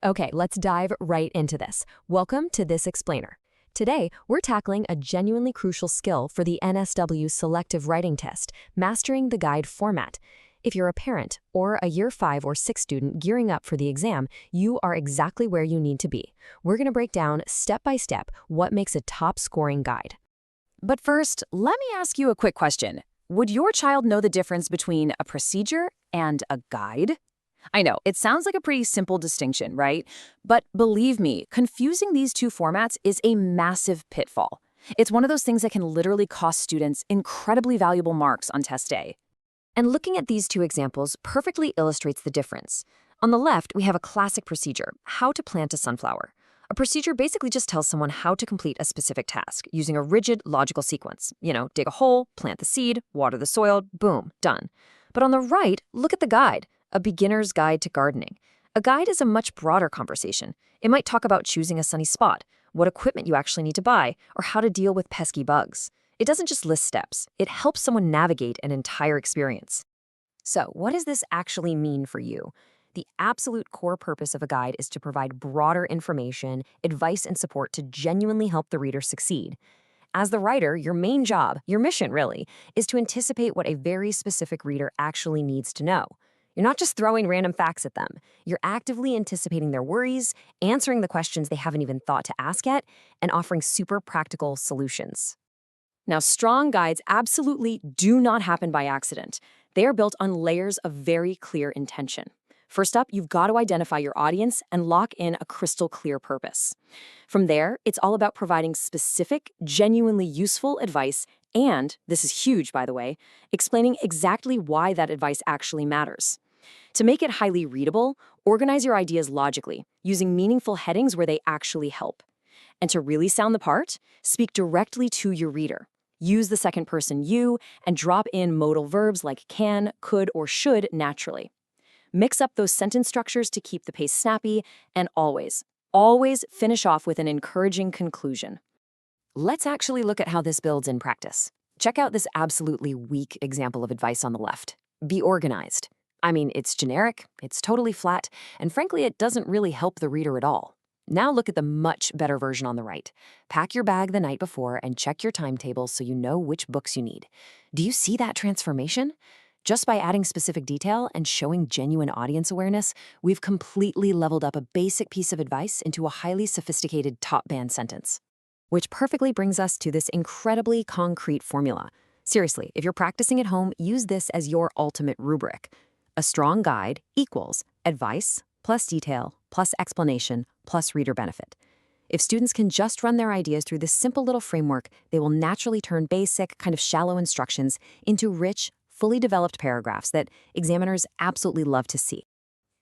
Okay, let's dive right into this. Welcome to This Explainer. Today, we're tackling a genuinely crucial skill for the NSW Selective Writing test, mastering the guide format. If you're a parent or a Year 5 or 6 student gearing up for the exam, you are exactly where you need to be. We're going to break down step by step what makes a top-scoring guide. But first, let me ask you a quick question. Would your child know the difference between a procedure and a guide? I know, it sounds like a pretty simple distinction, right? But believe me, confusing these two formats is a massive pitfall. It's one of those things that can literally cost students incredibly valuable marks on test day. And looking at these two examples perfectly illustrates the difference. On the left, we have a classic procedure, how to plant a sunflower. A procedure basically just tells someone how to complete a specific task using a rigid, logical sequence. Dig a hole, plant the seed, water the soil, boom, done. But on the right, look at the guide, a beginner's guide to gardening. A guide is a much broader conversation. It might talk about choosing a sunny spot, what equipment you actually need to buy, or how to deal with pesky bugs. It doesn't just list steps, it helps someone navigate an entire experience. So, what does this actually mean for you? The absolute core purpose of a guide is to provide broader information, advice, and support to genuinely help the reader succeed. As the writer, your main job, your mission really, is to anticipate what a very specific reader actually needs to know. You're not just throwing random facts at them. You're actively anticipating their worries, answering the questions they haven't even thought to ask yet, and offering super practical solutions. Now, strong guides absolutely do not happen by accident. They are built on layers of very clear intention. First up, you've got to identify your audience and lock in a crystal clear purpose. From there, it's all about providing specific, genuinely useful advice and, this is huge by the way, explaining exactly why that advice actually matters. To make it highly readable, organize your ideas logically, using meaningful headings where they actually help. And to really sound the part, speak directly to your reader. Use the second person you and drop in modal verbs like can, could, or should naturally. Mix up those sentence structures to keep the pace snappy, and always finish off with an encouraging conclusion. Let's actually look at how this builds in practice. Check out this absolutely weak example of advice on the left. Be organized. I mean, it's generic, it's totally flat, and frankly, it doesn't really help the reader at all. Now look at the much better version on the right. Pack your bag the night before and check your timetable so you know which books you need. Do you see that transformation? Just by adding specific detail and showing genuine audience awareness, we've completely leveled up a basic piece of advice into a highly sophisticated top-band sentence. Which perfectly brings us to this incredibly concrete formula. Seriously, if you're practicing at home, use this as your ultimate rubric. A strong guide equals advice plus detail plus explanation plus reader benefit. If students can just run their ideas through this simple little framework, they will naturally turn basic, kind of shallow instructions into rich, fully developed paragraphs that examiners absolutely love to see.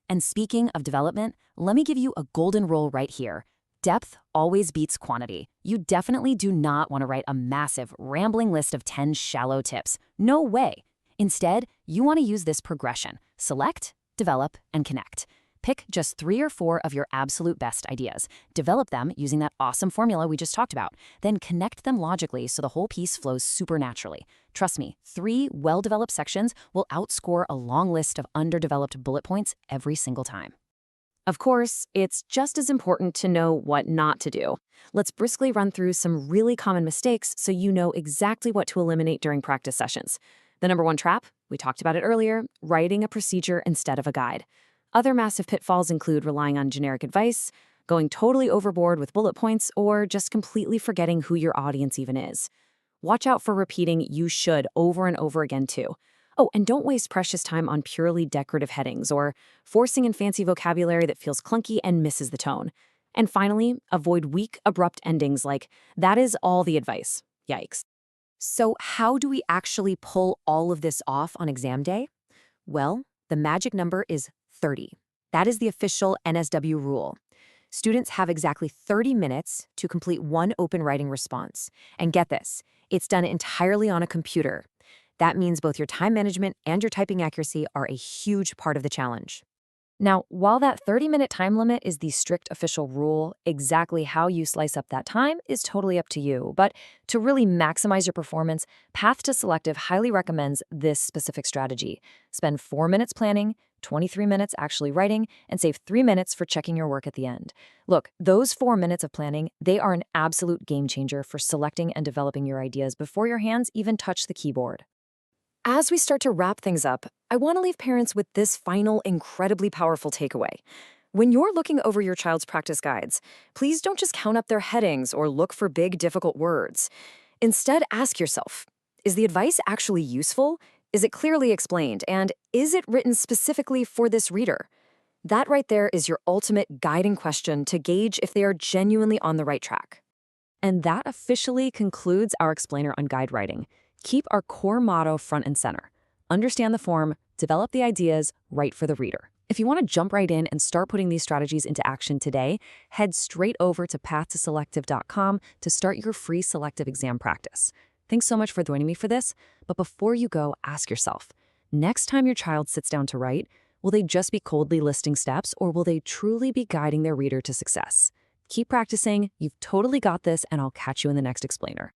And speaking of development, let me give you a golden rule right here. Depth always beats quantity. You definitely do not want to write a massive, rambling list of 10 shallow tips. No way. Instead, you want to use this progression. Select, develop, and connect. Pick just 3 or 4 of your absolute best ideas. Develop them using that awesome formula we just talked about. Then connect them logically so the whole piece flows super naturally. Trust me, 3 well-developed sections will outscore a long list of underdeveloped bullet points every single time. Of course, it's just as important to know what not to do. Let's briskly run through some really common mistakes so you know exactly what to eliminate during practice sessions. The number 1 trap, we talked about it earlier, writing a procedure instead of a guide. Other massive pitfalls include relying on generic advice, going totally overboard with bullet points, or just completely forgetting who your audience even is. Watch out for repeating "you should" over and over again too. Oh, and don't waste precious time on purely decorative headings or forcing in fancy vocabulary that feels clunky and misses the tone. And finally, avoid weak, abrupt endings like, "that is all the advice." Yikes. So how do we actually pull all of this off on exam day? Well, the magic number is 30. That is the official NSW rule. Students have exactly 30 minutes to complete one open writing response. And get this, it's done entirely on a computer. That means both your time management and your typing accuracy are a huge part of the challenge. Now, while that 30-minute time limit is the strict official rule, exactly how you slice up that time is totally up to you. But to really maximize your performance, Path to Selective highly recommends this specific strategy. Spend 4 minutes planning, 23 minutes actually writing, and save 3 minutes for checking your work at the end. Look, those 4 minutes of planning, they are an absolute game changer for selecting and developing your ideas before your hands even touch the keyboard. As we start to wrap things up, I want to leave parents with this final, incredibly powerful takeaway. When you're looking over your child's practice guides, please don't just count up their headings or look for big, difficult words. Instead, ask yourself, is the advice actually useful? Is it clearly explained? And is it written specifically for this reader? That right there is your ultimate guiding question to gauge if they are genuinely on the right track. And that officially concludes our explainer on guide writing. Keep our core motto front and center. Understand the form, develop the ideas, write for the reader. If you want to jump right in and start putting these strategies into action today, head straight over to pathtoselective.com to start your free selective exam practice. Thanks so much for joining me for this, but before you go, ask yourself, next time your child sits down to write, will they just be coldly listing steps, or will they truly be guiding their reader to success? Keep practicing, you've totally got this, and I'll catch you in the next explainer.